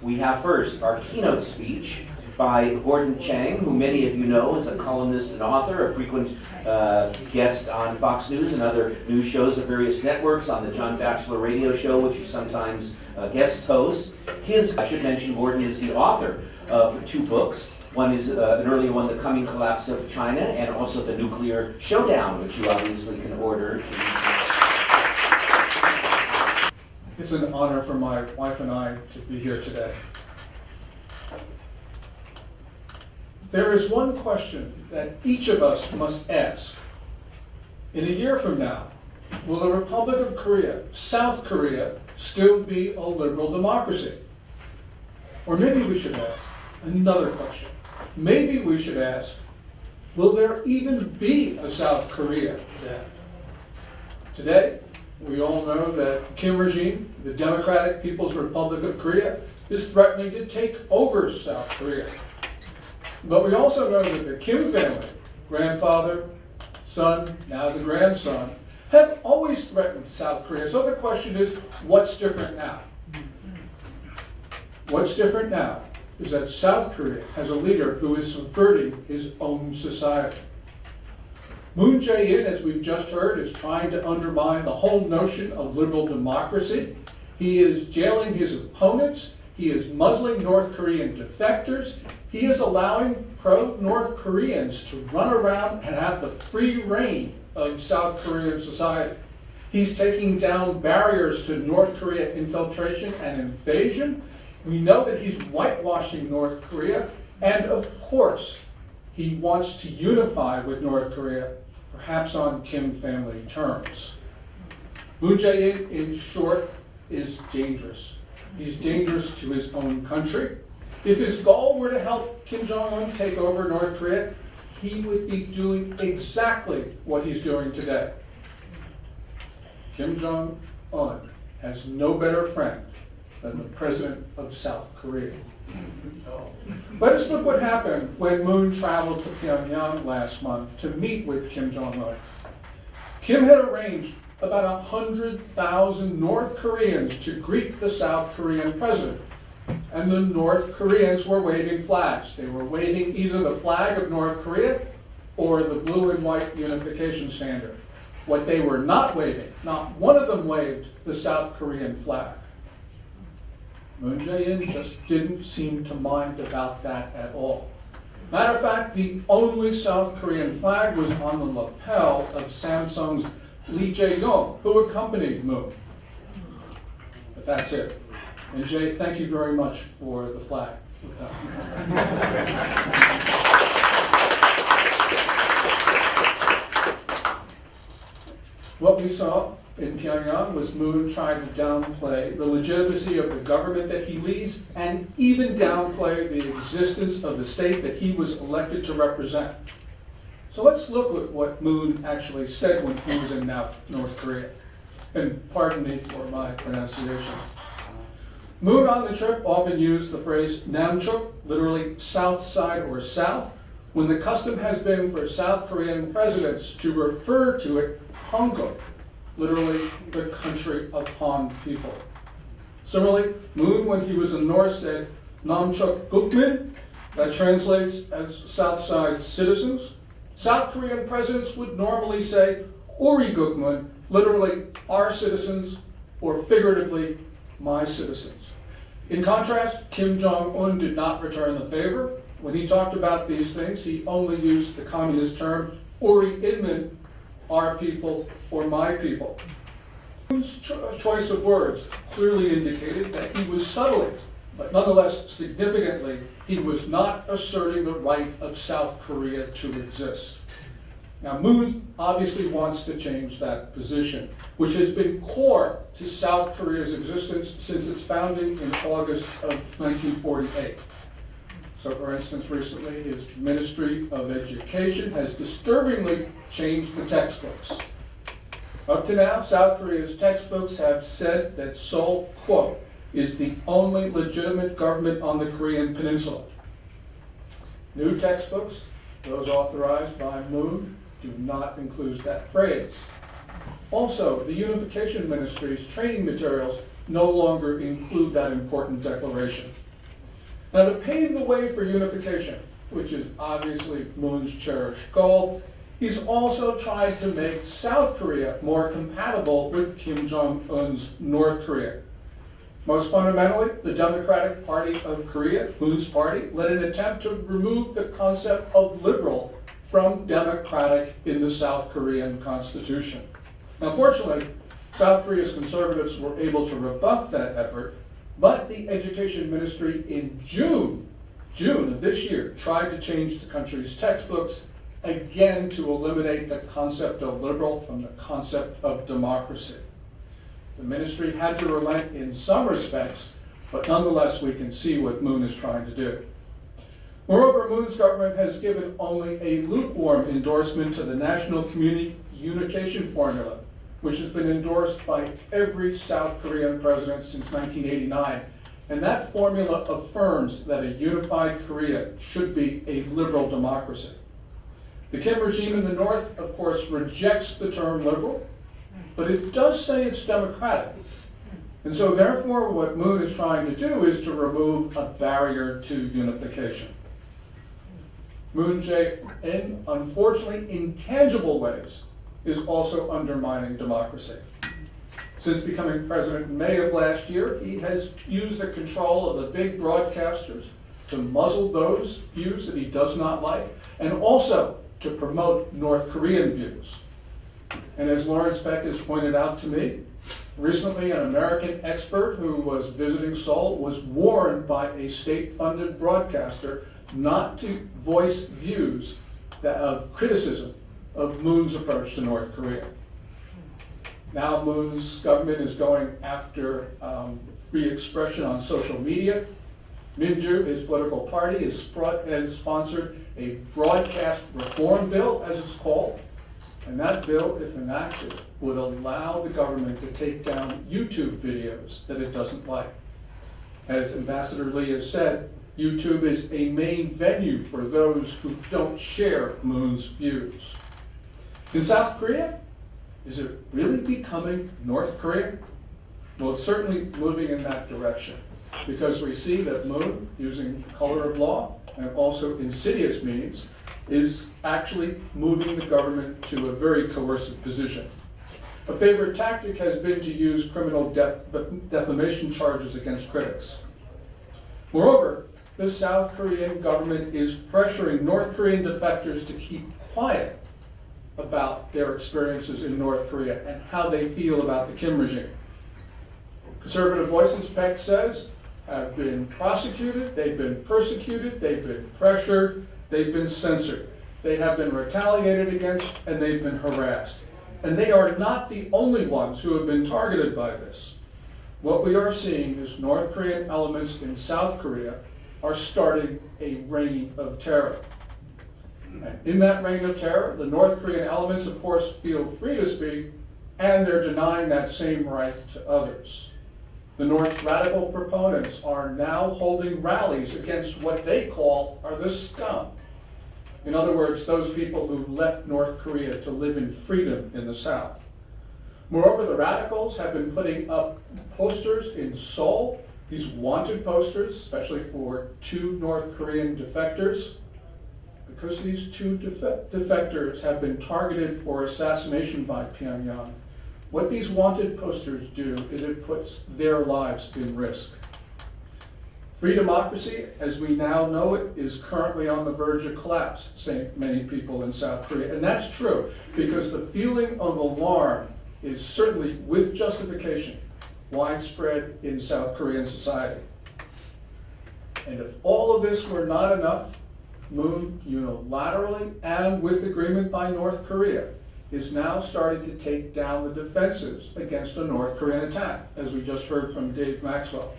we have first our keynote speech by Gordon Chang, who many of you know is a columnist and author, a frequent guest on Fox News and other news shows of various networks, on the John Batchelor radio show, which he sometimes guest hosts. I should mention, Gordon is the author of 2 books. One is an earlier one, The Coming Collapse of China, and also The Nuclear Showdown, which you obviously can order. It's an honor for my wife and I to be here today. There is one question that each of us must ask. In a year from now, will the Republic of Korea, South Korea, still be a liberal democracy? Or maybe we should ask another question. Maybe we should ask, will there even be a South Korea then? Today, we all know that Kim regime, the Democratic People's Republic of Korea, is threatening to take over South Korea. But we also know that the Kim family, grandfather, son, now the grandson, have always threatened South Korea. So the question is, what's different now? What's different now is that South Korea has a leader who is subverting his own society. Moon Jae-in, as we've just heard, is trying to undermine the whole notion of liberal democracy. He is jailing his opponents. He is muzzling North Korean defectors. He is allowing pro-North Koreans to run around and have the free reign of South Korean society. He's taking down barriers to North Korea infiltration and invasion. We know that he's whitewashing North Korea. And of course, he wants to unify with North Korea, perhaps on Kim family terms. Moon Jae-in, in short, is dangerous. He's dangerous to his own country. If his goal were to help Kim Jong-un take over North Korea, he would be doing exactly what he's doing today. Kim Jong-un has no better friend than the president of South Korea. Let us look what happened when Moon traveled to Pyongyang last month to meet with Kim Jong-un. Kim had arranged about 100,000 North Koreans to greet the South Korean president. And the North Koreans were waving flags. They were waving either the flag of North Korea or the blue and white unification standard. What they were not waving, not one of them waved the South Korean flag. Moon Jae-in just didn't seem to mind about that at all. Matter of fact, the only South Korean flag was on the lapel of Samsung's Lee Jae-yong, who accompanied Moon. But that's it. And Jay, thank you very much for the flag. What we saw in Pyongyang was Moon trying to downplay the legitimacy of the government that he leads and even downplay the existence of the state that he was elected to represent. So let's look at what Moon actually said when he was in North Korea. And pardon me for my pronunciation. Moon on the trip often used the phrase Namchuk, literally south side or south, when the custom has been for South Korean presidents to refer to it Hongkong, literally the country of Han people. Similarly, Moon, when he was in North, said Namchuk Gukmin, that translates as South Side citizens. South Korean presidents would normally say Uri Gukmun, literally our citizens, or figuratively, my citizens. In contrast, Kim Jong-un did not return the favor. When he talked about these things, he only used the communist term, Uri Inmin, our people or my people. Moon's choice of words clearly indicated that he was subtly, but nonetheless significantly, he was not asserting the right of South Korea to exist. Now, Moon obviously wants to change that position, which has been core to South Korea's existence since its founding in August of 1948. So, for instance, recently his Ministry of Education has disturbingly changed the textbooks. Up to now, South Korea's textbooks have said that Seoul, quote, is the only legitimate government on the Korean peninsula. New textbooks, those authorized by Moon, do not include that phrase. Also, the Unification Ministry's training materials no longer include that important declaration. Now, to pave the way for unification, which is obviously Moon's cherished goal, he's also tried to make South Korea more compatible with Kim Jong-un's North Korea. Most fundamentally, the Democratic Party of Korea, Moon's party, led an attempt to remove the concept of liberal from democratic in the South Korean constitution. Now, fortunately, South Korea's conservatives were able to rebuff that effort, but the Education Ministry in June of this year tried to change the country's textbooks again to eliminate the concept of liberal from the concept of democracy. The ministry had to relent in some respects, but nonetheless we can see what Moon is trying to do. Moreover, Moon's government has given only a lukewarm endorsement to the National Community Unification Formula, which has been endorsed by every South Korean president since 1989. And that formula affirms that a unified Korea should be a liberal democracy. The Kim regime in the North, of course, rejects the term liberal, but it does say it's democratic. And so therefore, what Moon is trying to do is to remove a barrier to unification. Moon Jae, in unfortunately intangible ways, is also undermining democracy. Since becoming president in May of last year, he has used the control of the big broadcasters to muzzle those views that he does not like, and also to promote North Korean views. And as Lawrence Beck has pointed out to me, recently an American expert who was visiting Seoul was warned by a state-funded broadcaster not to voice views of criticism of Moon's approach to North Korea. Now Moon's government is going after free expression on social media. Minju, his political party, has sponsored a broadcast reform bill, as it's called. And that bill, if enacted, would allow the government to take down YouTube videos that it doesn't like. As Ambassador Lee has said, YouTube is a main venue for those who don't share Moon's views. In South Korea, is it really becoming North Korea? Well, it's certainly moving in that direction, because we see that Moon, using the color of law and also insidious means, is actually moving the government to a very coercive position. A favorite tactic has been to use criminal defamation charges against critics. Moreover, the South Korean government is pressuring North Korean defectors to keep quiet about their experiences in North Korea and how they feel about the Kim regime. Conservative voices, Peck says, have been prosecuted, they've been persecuted, they've been pressured, they've been censored, they have been retaliated against, and they've been harassed. And they are not the only ones who have been targeted by this. What we are seeing is North Korean elements in South Korea are starting a reign of terror. And in that reign of terror, the North Korean elements, of course, feel free to speak, and they're denying that same right to others. The North's radical proponents are now holding rallies against what they call are the scum. In other words, those people who left North Korea to live in freedom in the South. Moreover, the radicals have been putting up posters in Seoul, these wanted posters, especially for 2 North Korean defectors. Because these 2 defectors have been targeted for assassination by Pyongyang, what these wanted posters do is it puts their lives in risk. Free democracy, as we now know it, is currently on the verge of collapse, say many people in South Korea. And that's true, because the feeling of alarm is certainly, with justification, widespread in South Korean society. And if all of this were not enough, Moon unilaterally and with agreement by North Korea is now starting to take down the defenses against a North Korean attack, as we just heard from Dave Maxwell.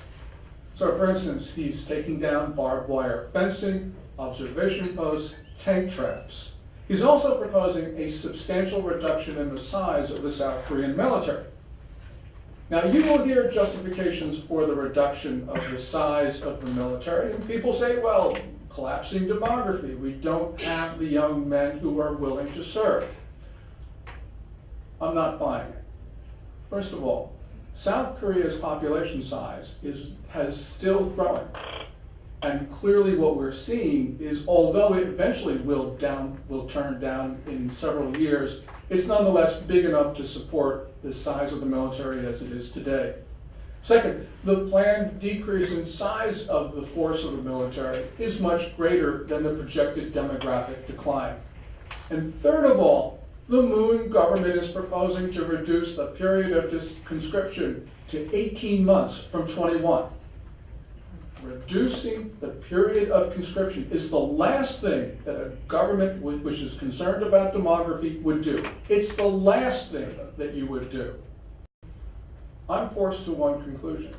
So for instance, he's taking down barbed wire fencing, observation posts, tank traps. He's also proposing a substantial reduction in the size of the South Korean military. Now, you will hear justifications for the reduction of the size of the military, and people say, well, collapsing demography, we don't have the young men who are willing to serve. I'm not buying it. First of all, South Korea's population size has still growing. And clearly what we're seeing is, although it eventually will turn down in several years, it's nonetheless big enough to support the size of the military as it is today. Second, the planned decrease in size of the force of the military is much greater than the projected demographic decline. And third of all, the Moon government is proposing to reduce the period of conscription to 18 months from 21. Reducing the period of conscription is the last thing that a government which is concerned about demography would do. It's the last thing that you would do. I'm forced to one conclusion.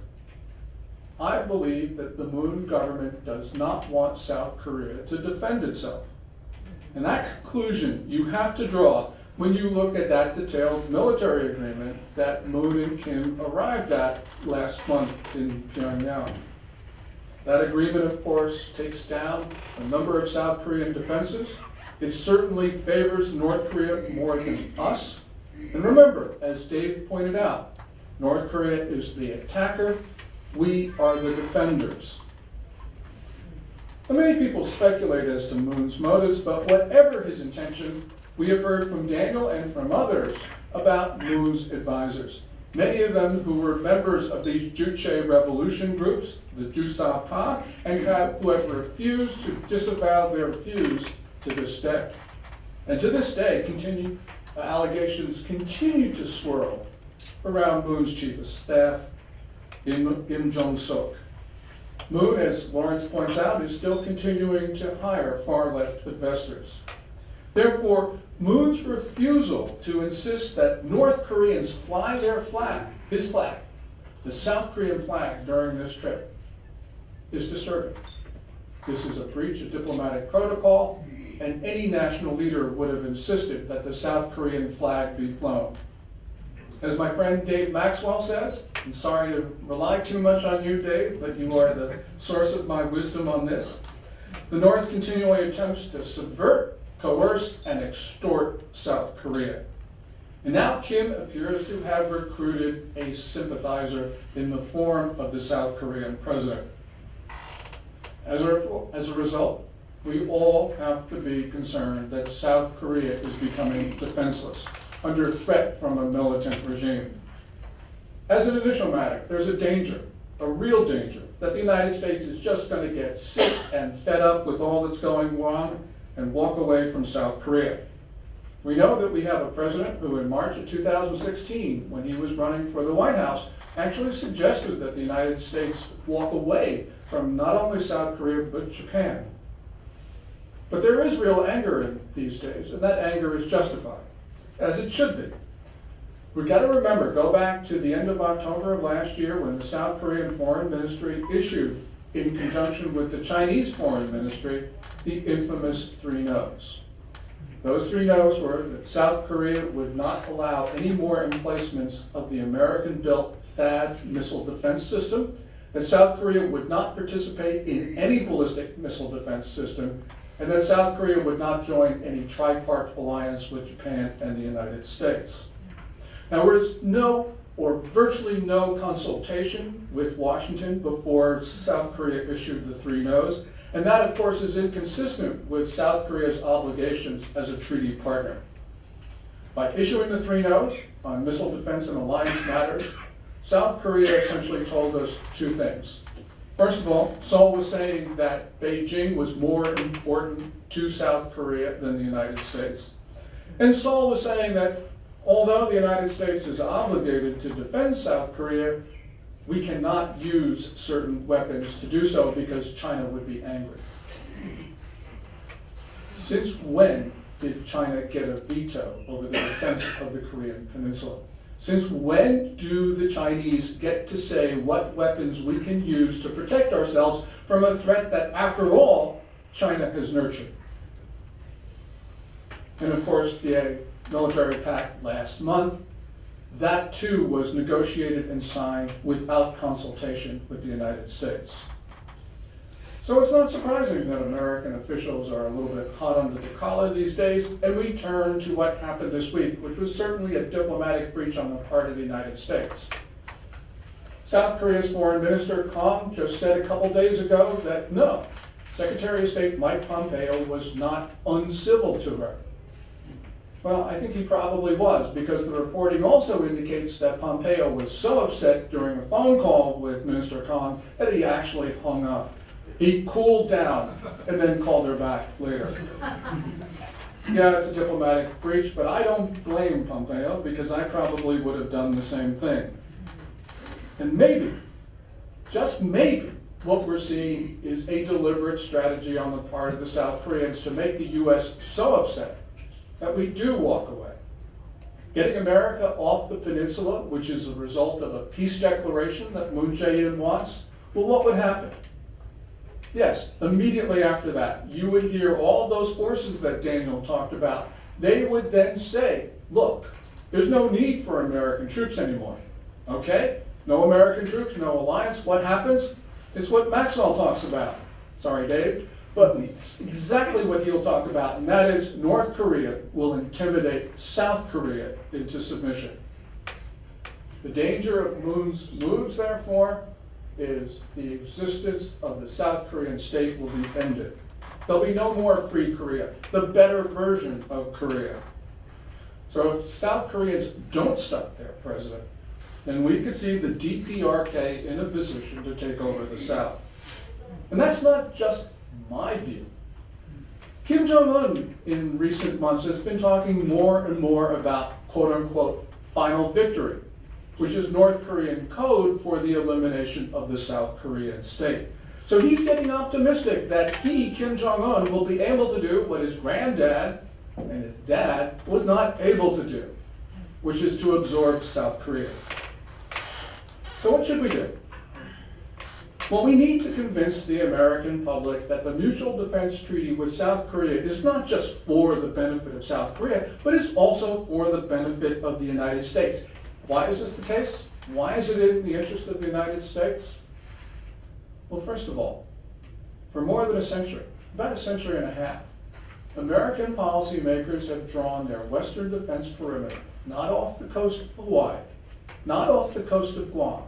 I believe that the Moon government does not want South Korea to defend itself. And that conclusion you have to draw when you look at that detailed military agreement that Moon and Kim arrived at last month in Pyongyang. That agreement, of course, takes down a number of South Korean defenses. It certainly favors North Korea more than us. And remember, as Dave pointed out, North Korea is the attacker. We are the defenders. Now, many people speculate as to Moon's motives, but whatever his intention, we have heard from Daniel and from others about Moon's advisors. Many of them who were members of these Juche revolution groups, the Jusapa, and who have refused to disavow their views to this day. And to this day, allegations continue to swirl around Moon's chief of staff, Im Jong-sok. Moon, as Lawrence points out, is still continuing to hire far-left investors. Therefore, Moon's refusal to insist that North Koreans fly their flag, his flag, the South Korean flag during this trip, is disturbing. This is a breach of diplomatic protocol, and any national leader would have insisted that the South Korean flag be flown. As my friend Dave Maxwell says, and sorry to rely too much on you, Dave, but you are the source of my wisdom on this, the North continually attempts to subvert, coerce, and extort South Korea. And now Kim appears to have recruited a sympathizer in the form of the South Korean president. As a result, we all have to be concerned that South Korea is becoming defenseless, under threat from a militant regime. As an initial matter, there's a danger, a real danger, that the United States is just going to get sick and fed up with all that's going on and walk away from South Korea. We know that we have a president who in March of 2016, when he was running for the White House, actually suggested that the United States walk away from not only South Korea, but Japan. But there is real anger in these days, and that anger is justified, as it should be. We've got to remember, go back to the end of October of last year when the South Korean Foreign Ministry issued, in conjunction with the Chinese Foreign Ministry, the infamous 3 no's. Those 3 no's were that South Korea would not allow any more emplacements of the American-built THAAD missile defense system, that South Korea would not participate in any ballistic missile defense system, and that South Korea would not join any tripart alliance with Japan and the United States. Now, there was no or virtually no consultation with Washington before South Korea issued the 3 no's, and that, of course, is inconsistent with South Korea's obligations as a treaty partner. By issuing the 3 no's on missile defense and alliance matters, South Korea essentially told us 2 things. First of all, Seoul was saying that Beijing was more important to South Korea than the United States. And Seoul was saying that although the United States is obligated to defend South Korea, we cannot use certain weapons to do so because China would be angry. Since when did China get a veto over the defense of the Korean Peninsula? Since when do the Chinese get to say what weapons we can use to protect ourselves from a threat that, after all, China has nurtured? And of course, the military pact last month, that too was negotiated and signed without consultation with the United States. So it's not surprising that American officials are a little bit hot under the collar these days, and we turn to what happened this week, which was certainly a diplomatic breach on the part of the United States. South Korea's foreign minister, Kang, just said a couple days ago that no, Secretary of State Mike Pompeo was not uncivil to her. Well, I think he probably was, because the reporting also indicates that Pompeo was so upset during a phone call with Minister Kang that he actually hung up. He cooled down and then called her back later. Yeah, it's a diplomatic breach, but I don't blame Pompeo, because I probably would have done the same thing. And maybe, just maybe, what we're seeing is a deliberate strategy on the part of the South Koreans to make the U.S. so upset that we do walk away. Getting America off the peninsula, which is a result of a peace declaration that Moon Jae-in wants, well, what would happen? Yes, immediately after that, you would hear all those forces that Daniel talked about. They would then say, look, there's no need for American troops anymore. Okay? No American troops, no alliance. What happens? It's what Maxwell talks about. Sorry, Dave. But it's exactly what he'll talk about, and that is North Korea will intimidate South Korea into submission. The danger of Moon's moves, therefore, is the existence of the South Korean state will be ended. There'll be no more free Korea, the better version of Korea. So if South Koreans don't stop their president, then we could see the DPRK in a position to take over the South. And that's not just my view. Kim Jong-un in recent months has been talking more and more about quote-unquote final victory, which is North Korean code for the elimination of the South Korean state. So he's getting optimistic that he, Kim Jong-un, will be able to do what his granddad and his dad was not able to do, which is to absorb South Korea. So what should we do? Well, we need to convince the American public that the Mutual Defense Treaty with South Korea is not just for the benefit of South Korea, but it's also for the benefit of the United States. Why is this the case? Why is it in the interest of the United States? Well, first of all, for more than a century, about a century and a half, American policymakers have drawn their Western defense perimeter, not off the coast of Hawaii, not off the coast of Guam,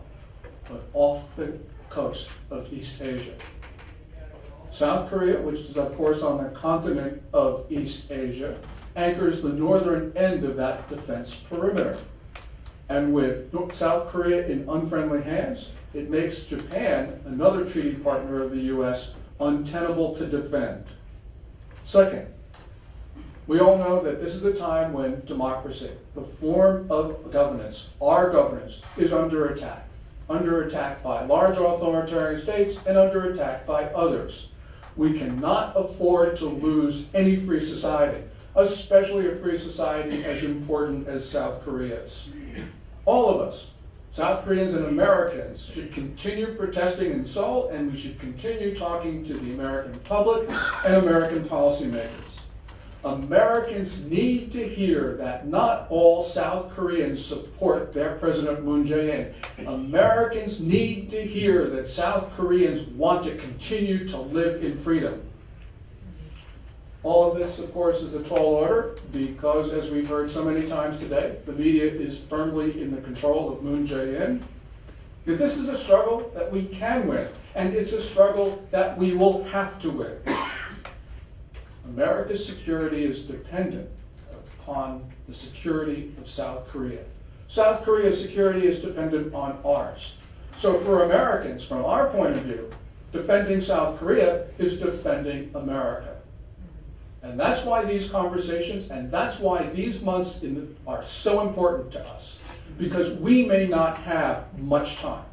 but off the coast of East Asia. South Korea, which is of course on the continent of East Asia, anchors the northern end of that defense perimeter. And with South Korea in unfriendly hands, it makes Japan, another treaty partner of the US, untenable to defend. Second, we all know that this is a time when democracy, the form of governance, our governance, is under attack by large authoritarian states and under attack by others. We cannot afford to lose any free society, especially a free society as important as South Korea's. All of us, South Koreans and Americans, should continue protesting in Seoul, and we should continue talking to the American public and American policymakers. Americans need to hear that not all South Koreans support their President Moon Jae-in. Americans need to hear that South Koreans want to continue to live in freedom. All of this, of course, is a tall order because, as we've heard so many times today, the media is firmly in the control of Moon Jae-in. But this is a struggle that we can win, and it's a struggle that we will have to win. America's security is dependent upon the security of South Korea. South Korea's security is dependent on ours. So for Americans, from our point of view, defending South Korea is defending America. And that's why these conversations, and that's why these months are so important to us, because we may not have much time.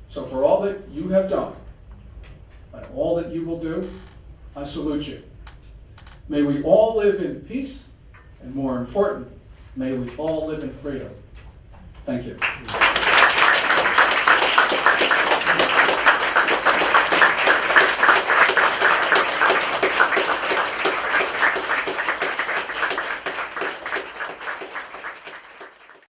So for all that you have done, and all that you will do, I salute you. May we all live in peace, and more important, may we all live in freedom. Thank you.